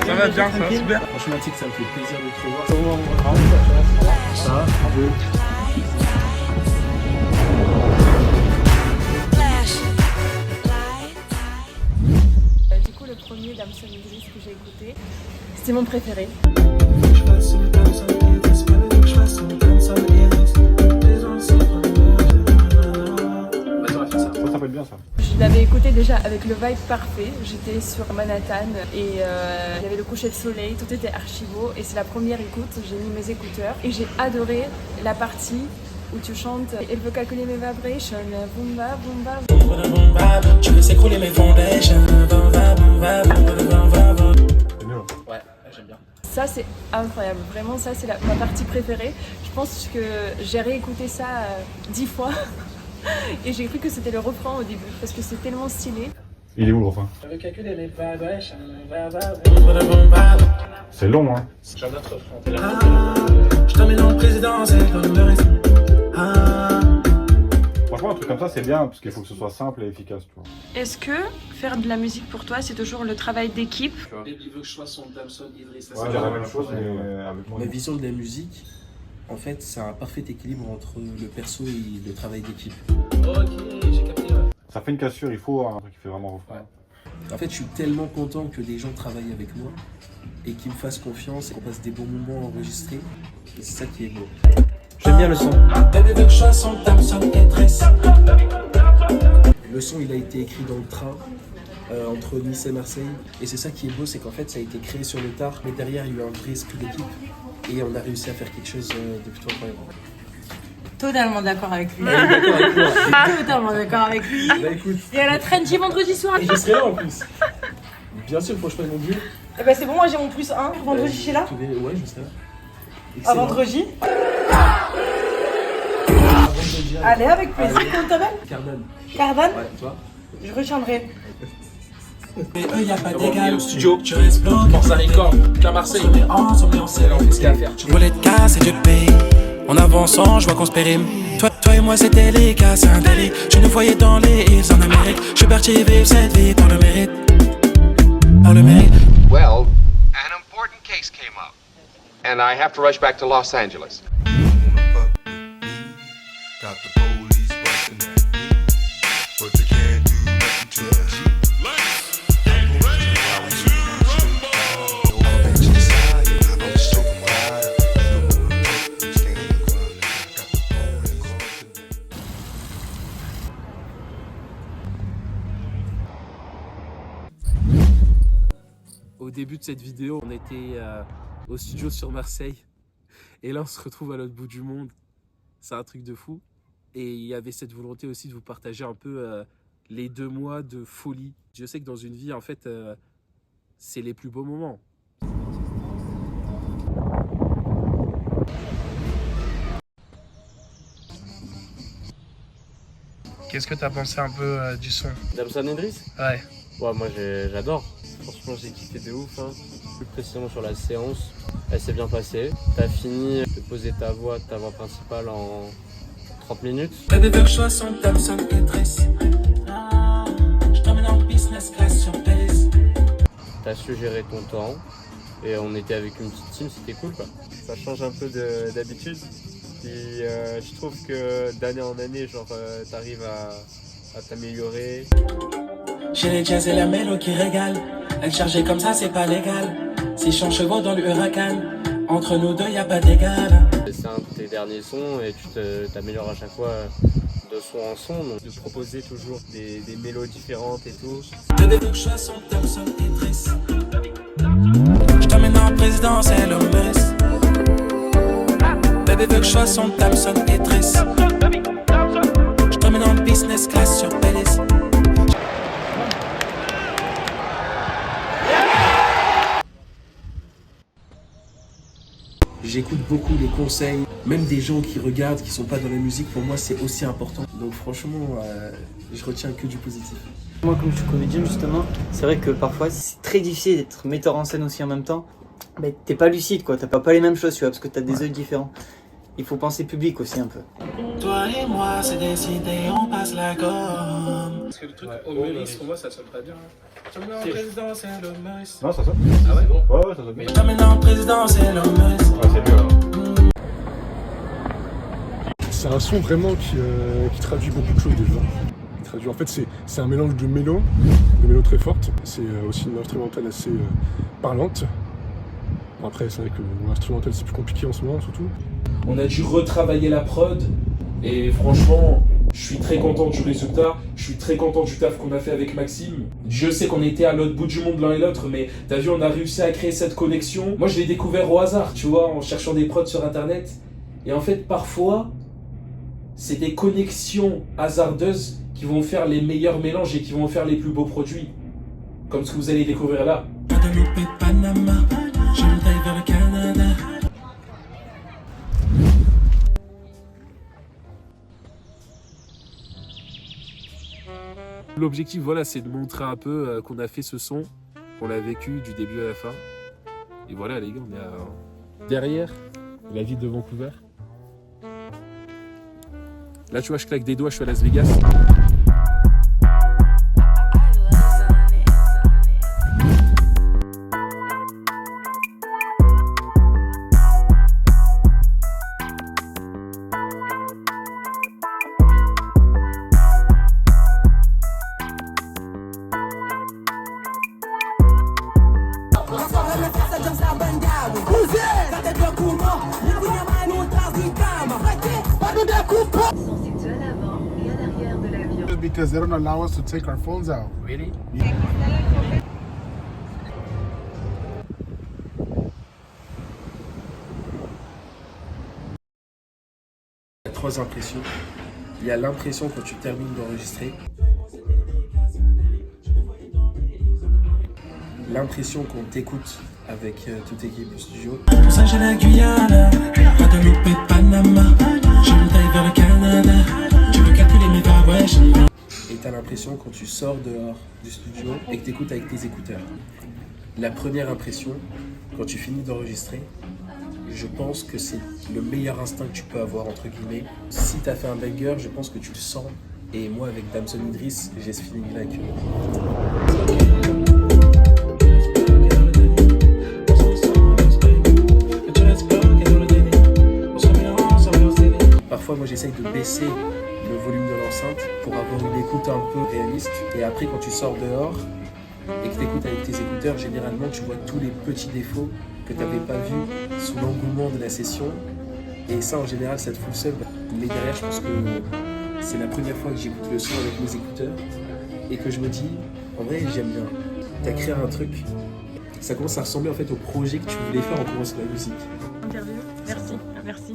Ça va bien, ça va super. Franchement, tu sais que ça me fait plaisir de te revoir. Ça va, un peu. Du coup, le premier d'Amson Idris que j'ai écouté, c'était mon préféré. Ça peut être bien ça. Je l'avais écouté déjà avec le vibe parfait. J'étais sur Manhattan et il y avait le coucher de soleil, tout était archi beau. Et c'est la première écoute, j'ai mis mes écouteurs et j'ai adoré la partie où tu chantes « Elle veut calculer mes vibrations, boum ba boum ba ». Tu veux s'écrouler mes fondations. C'est mieux. Ouais, j'aime bien. Ça c'est incroyable, vraiment ça c'est ma partie préférée. Je pense que j'ai réécouté ça 10 fois et j'ai cru que c'était le refrain au début parce que c'est tellement stylé. Il est où le refrain? Je veux calculer les vibrations. C'est long hein. J'ai un autre refrain. Je t'emmène en présidentielle dans le reste. Franchement un truc comme ça c'est bien parce qu'il faut que ce soit simple et efficace tu vois. Est-ce que faire de la musique pour toi c'est toujours le travail d'équipe? Baby veut que je sois son Damson Idris. Ouais, j'ai la même chose mais avec moi. Ma vision de la musique, en fait, c'est un parfait équilibre entre le perso et le travail d'équipe. Ok, j'ai capté, ouais. Ça fait une cassure, il faut un truc qui fait vraiment refrain. En fait, je suis tellement content que des gens travaillent avec moi et qu'ils me fassent confiance et qu'on passe des bons moments enregistrés. Et c'est ça qui est beau. J'aime bien le son. Baby veut que je sois son Damson Idris. Le son, il a été écrit dans le train entre Nice et Marseille. Et c'est ça qui est beau, c'est qu'en fait, ça a été créé sur le tard. Mais derrière, il y a eu un vrai esprit d'équipe. Et on a réussi à faire quelque chose de plutôt incroyable. Totalement d'accord avec lui. Elle est d'accord avec moi. Totalement d'accord avec lui. Bah écoute, Et à la Trendy vendredi soir. et je serai là en plus. Bien sûr, franchement, mon Dieu. Eh ben c'est bon, moi j'ai mon plus 1. Vendredi, je suis là. Ouais, je serai là. À Excellent. vendredi. Vendredi, Allez, avec plaisir. Comment t'appelles? Cardan. Cardan. Ouais, toi? Je retiendrai. Mais eux, y'a pas d'égal. Au studio, Tu restes bloqué. Forza Record, qu'à Marseille. On met en scène. Qu'est-ce qu'il y a à faire? Tu voulais te casser, Dieu te paye. En avançant, je vois qu'on se périme. Toi et moi, c'était les cas, c'est un délit. Tu nous voyais dans les hills en Amérique. Je suis parti vivre cette vie par le mérite. Par le mérite. Well, an important case came up, and I have to rush back to Los Angeles. Got the police busting at me, but they can't do nothing to the G. Au début de cette vidéo, on était au studio sur Marseille. Et là, on se retrouve à l'autre bout du monde. C'est un truc de fou. Et il y avait cette volonté aussi de vous partager un peu les 2 mois de folie. Je sais que dans une vie, en fait, c'est les plus beaux moments. Qu'est-ce que t'as pensé un peu du son? Damson Idris? Ouais. Ouais, moi j'adore. Franchement, j'ai kiffé de ouf. Hein. Plus précisément sur la séance, elle s'est bien passée. T'as fini de poser ta voix principale en 30 minutes. Baby veut que je sois son Damson Idris. Je t'emmène en business class sur Belize. T'as su gérer ton temps. Et on était avec une petite team, c'était cool quoi. Ça change un peu d'habitude. Puis je trouve que d'année en année, genre t'arrives à t'améliorer. J'ai les jazz et la mélo qui régale. Elle chargeait comme ça, c'est pas légal. 600 chevaux dans le huracan. Entre nous deux, y a pas d'égal. C'est un de tes derniers sons et tu t'améliores à chaque fois de son en son. Donc de proposer toujours des mélos différentes et tout. Baby veut que je sois son Damson Idris. Je t'emmène en présidentielle au Meurice. Baby veut que je sois son Damson Idris. Je t'emmène en business class sur Belize. J'écoute beaucoup les conseils, même des gens qui regardent, qui sont pas dans la musique. Pour moi, c'est aussi important. Donc franchement, je retiens que du positif. Moi, comme je suis comédien justement, c'est vrai que parfois c'est très difficile d'être metteur en scène aussi en même temps. T'es pas lucide quoi, t'as pas les mêmes choses tu vois, parce que t'as des œils différents. il faut penser public aussi un peu. Toi et moi, c'est décidé, on passe la gomme. Parce que le truc au Meurice, pour moi, ça sonne pas bien. Je me mets en présidentielle au Meurice. Non, ça sonne. Ah ouais? Ouais, ça sonne bien. Je me mets en présidentielle au Meurice. Ouais, c'est mieux. C'est un son vraiment qui traduit beaucoup de choses déjà. En fait, c'est un mélange de mélo très forte. C'est aussi une instrumentale assez parlante. Bon, après, c'est vrai que l'instrumental c'est plus compliqué en ce moment surtout. On a dû retravailler la prod et franchement, je suis très content du résultat. Je suis très content du taf qu'on a fait avec Maxime. Je sais qu'on était à l'autre bout du monde l'un et l'autre, mais t'as vu, on a réussi à créer cette connexion. Moi, je l'ai découvert au hasard, tu vois, en cherchant des prods sur internet. Et en fait, parfois, c'est des connexions hasardeuses qui vont faire les meilleurs mélanges et qui vont faire les plus beaux produits. Comme ce que vous allez découvrir là. Guadeloupe, Panama, je me taille vers le Canada. L'objectif, voilà, c'est de montrer un peu qu'on a fait ce son, qu'on l'a vécu du début à la fin. Et voilà, les gars, on est derrière la ville de Vancouver. Là, tu vois, je claque des doigts, je suis à Las Vegas. Because they don't allow us to take our phones out. Really? Il y a 3 impressions. Il y a l'impression quand tu termines d'enregistrer. L'impression qu'on t'écoute avec toute l'équipe du studio. Pour ça, j'ai la Guyane, Guadeloupe et Panama. Je me taille vers le Canada. Tu veux calculer mes pas, ouais, je me... Et t'as l'impression quand tu sors dehors du studio et que t'écoutes avec tes écouteurs. La première impression, quand tu finis d'enregistrer, je pense que c'est le meilleur instinct que tu peux avoir, entre guillemets. Si t'as fait un banger, je pense que tu le sens. Et moi, avec Damson Idriss, j'ai ce feeling-là avec Parfois, moi, j'essaye de baisser le volume de l'enceinte pour avoir une écoute un peu réaliste. Et après, quand tu sors dehors et que tu écoutes avec tes écouteurs, généralement, tu vois tous les petits défauts que tu n'avais pas vus sous l'engouement de la session. Et ça, en général, ça te fout le seul. Mais derrière, je pense que c'est la première fois que j'écoute le son avec mes écouteurs et que je me dis, en vrai, j'aime bien. Tu as créé un truc, ça commence à ressembler en fait au projet que tu voulais faire en commençant la musique. Interview, merci, merci.